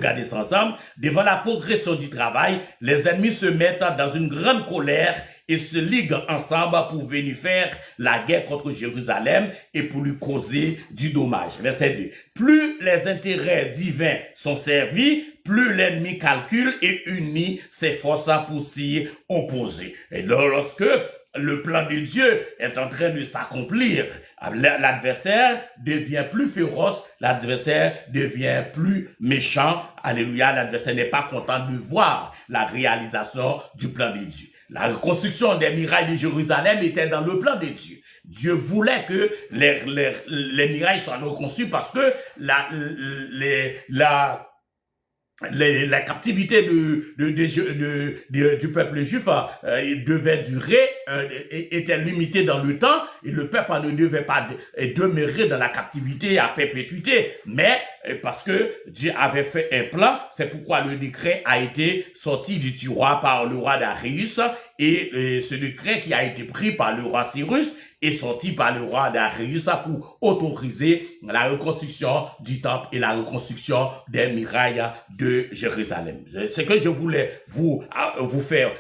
Regardez ça ensemble. Devant la progression du travail, les ennemis se mettent dans une grande colère et se liguent ensemble pour venir faire la guerre contre Jérusalem et pour lui causer du dommage. Verset 2. Plus les intérêts divins sont servis, plus l'ennemi calcule et unit ses forces pour s'y opposer. Et lorsque le plan de Dieu est en train de s'accomplir, l'adversaire devient plus féroce, l'adversaire devient plus méchant. Alléluia, l'adversaire n'est pas content de voir la réalisation du plan de Dieu. La reconstruction des murailles de Jérusalem était dans le plan de Dieu. Dieu voulait que les murailles soient reconstruites parce que la captivité du peuple juif devait durer, était limitée dans le temps, et le peuple ne devait pas demeurer dans la captivité à perpétuité, mais parce que Dieu avait fait un plan, c'est pourquoi le décret a été sorti du tiroir par le roi Darius, et ce décret qui a été pris par le roi Cyrus est sorti par le roi Darius pour autoriser la reconstruction du temple et la reconstruction des murailles de Jérusalem. Ce que je voulais vous faire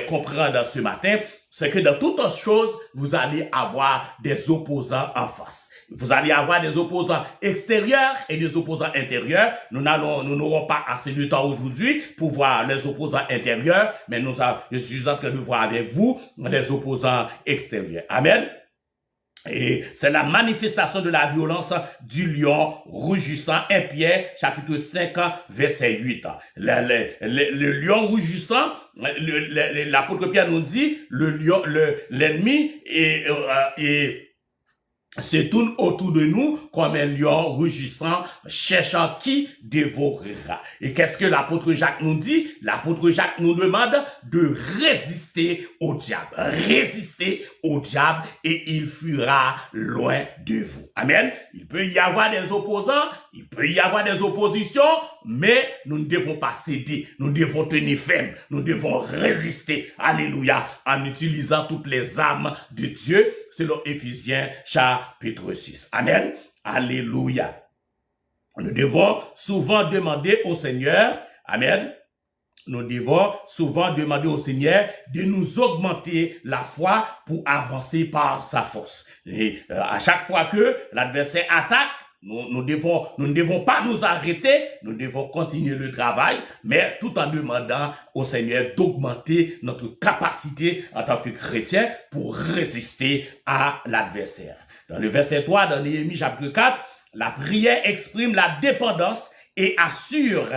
comprendre ce matin, c'est que dans toutes choses, vous allez avoir des opposants en face. Vous allez avoir des opposants extérieurs et des opposants intérieurs. Nous n'aurons pas assez de temps aujourd'hui pour voir les opposants intérieurs, mais je suis en train de voir avec vous les opposants extérieurs. Amen. Et c'est la manifestation de la violence du lion rugissant. 1 Pierre, chapitre 5, verset 8. Le lion rugissant, l'apôtre Pierre nous dit, l'ennemi se tourne autour de nous comme un lion rugissant, cherchant qui dévorera. Et qu'est-ce que l'apôtre Jacques nous dit? L'apôtre Jacques nous demande de résister au diable. Résister au diable et il fuira loin de vous. Amen. Il peut y avoir des opposants, il peut y avoir des oppositions, mais nous ne devons pas céder. Nous devons tenir ferme. Nous devons résister. Alléluia. En utilisant toutes les armes de Dieu, selon Éphésiens chapitre 6. Amen. Alléluia. Nous devons souvent demander au Seigneur, amen, nous devons souvent demander au Seigneur de nous augmenter la foi pour avancer par sa force. Et à chaque fois que l'adversaire attaque, nous ne devons pas nous arrêter, nous devons continuer le travail, mais tout en demandant au Seigneur d'augmenter notre capacité en tant que chrétien pour résister à l'adversaire. Dans le verset 3, dans Néhémie chapitre 4, la prière exprime la dépendance et assure